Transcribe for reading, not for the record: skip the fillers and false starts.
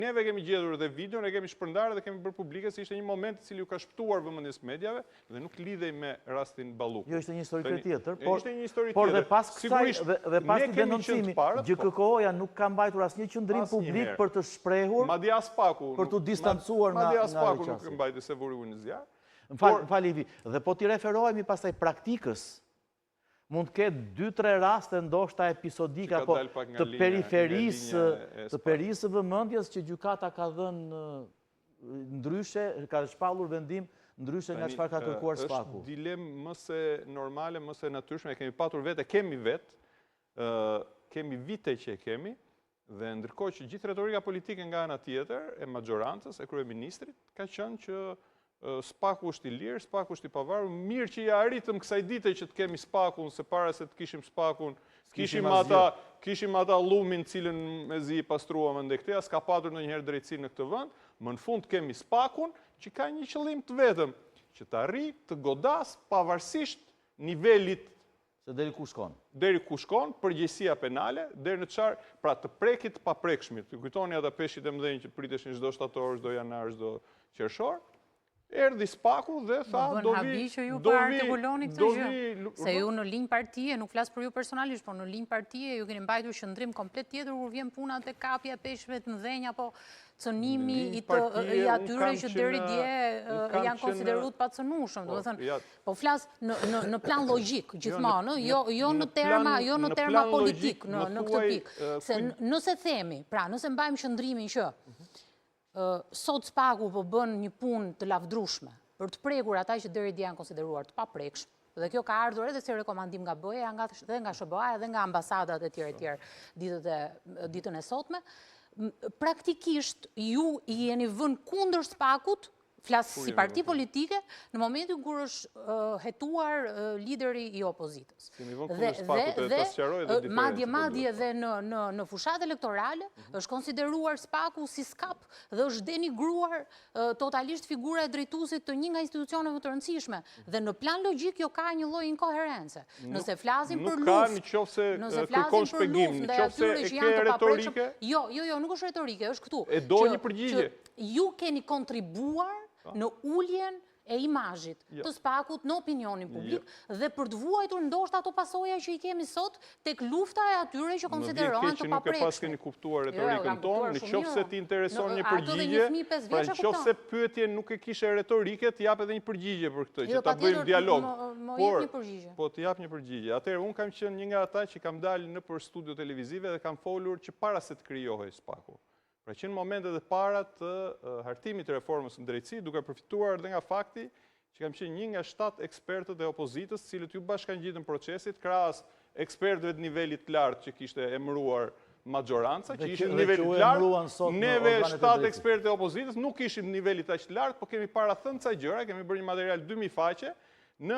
Neve kemi gjetur dhe videon, e kemi shpërndarë dhe kemi bërë publike se ishte një moment i cili u ka shpëtuar vëmendjes mediave dhe nuk lidhej me rastin Balluku. Jo, ishte një histori tjetër. Ishte një histori por tjetër. Dhe pas kësaj denoncimi, GKK-ja nuk ka mbajtur asnjë qendrim publik për të shprehur, madje as paku, për të distancuar nga madje as paku nuk mbajti se vuri ujë në zjarr. Fal Ivi, dhe po t'i referohemi pastaj praktikës, mund të ketë 2-3 raste ndoshta episodika të periferisë vëmendjes që gjykata ka dhënë ndryshe, ka shpallur vendim ndryshe nga çfarë ka kërkuar SPAK-u. Është dilemë më se normale, më se natyrshme, e kemi patur vetë, kemi vite që e kemi, dhe ndërkohë që gjithë retorika politike nga ana tjetër, e majorancës, e kryeministrit, ka qenë që SPAK-u është i lirë, SPAK-u është i pavarur, mirë që ja arritëm kësaj dite që të kemi SPAK-un, se para se të kishim SPAK-un, kishim ata lumin cilën me zi i pastruam ende këte, as ka patur ndonjëherë drejtësi në këtë vend, më në fund kemi SPAK-un që ka një qëllim të vetëm, që të arrijë të godas pavarësisht nivelit se deri ku shkon. Deri ku shkon, përgjegjësia penale, deri në çfarë, pra të prekit pa prekshmit. Ju kujtoni ata peshqit e mëdhenj që priteshin çdo shtator, çdo janar, çdo qershor. Erdhi SPAK-u dhe tha do vi që ju pa artikuloni këtë gjë. Se ju në linjë partie, nuk flas për ju personalisht, por në linjë partie ju keni mbajtur qëndrim komplet tjetër kur vjen puna te kapja e peshqve të mëdhenj apo cënimi i atyre që deri dje janë konsideruar pa cënueshëm, domethënë po flas në plan logjik gjithmonë, jo në terma politik në këtë pikë. Se nëse themi, pra nëse mbajmë qëndrimin që sot SPAK-u po bën një punë të lavdrueshme për të prekur ata që deri dje janë konsideruar të paprekshëm, dhe kjo ka ardhur edhe si rekomandim nga BE-ja, dhe nga SBA, edhe nga ambasadat e tjera ditën e sotme, praktikisht ju i jeni vënë kundër SPAK-ut, flas si parti politike, në momentin kur është hetuar lideri i opozitës. Dhe madje dhe në fushat elektorale është konsideruar SPAK-u si skap dhe është denigruar totalisht figura e drejtuesit të një nga institucioneve të rëndësishme. Dhe në plan logjik jo ka një lloj inkoherencë. Nëse flasim për luftë, nëse flasim për luftë ndaj atyre që janë të paprekshëm, jo, nuk është retorike, është këtu. E do një përgjigje. Ju keni kontribuar në uljen e imazhit të SPAK-ut në opinionin publik dhe për të vuajtur ndoshta ato pasoja që i kemi sot tek lufta e atyre që konsiderohen të paprekshëm. Nuk e pas keni kuptuar retorikën tonë, nëse ti intereson një përgjigje, pra nëse pyetje nuk e kishe retorike, të jap edhe një përgjigje për këtë, që ta bëjmë dialog. Po të jap një përgjigje. Atëherë unë kam qenë një nga ata që kam dalë nëpër studio televizive dhe kam folur që para se të krijohej SPAK-u. Pra që në momentet e para të hartimit të reformës në drejtësi, duke përfituar dhe nga fakti që kam qenë një nga 7 ekspertët e opozitës, cilët ju bashkan gjitë në procesit, krahas ekspertëve të nivelit të lartë që kishte emëruar majoranca, që ishin në nivelit të lartë, neve 7 ekspertë e opozitës nuk ishim në nivelit aq të lartë, po kemi para thënë ca gjëra, kemi bërë një material 2000 faqe, në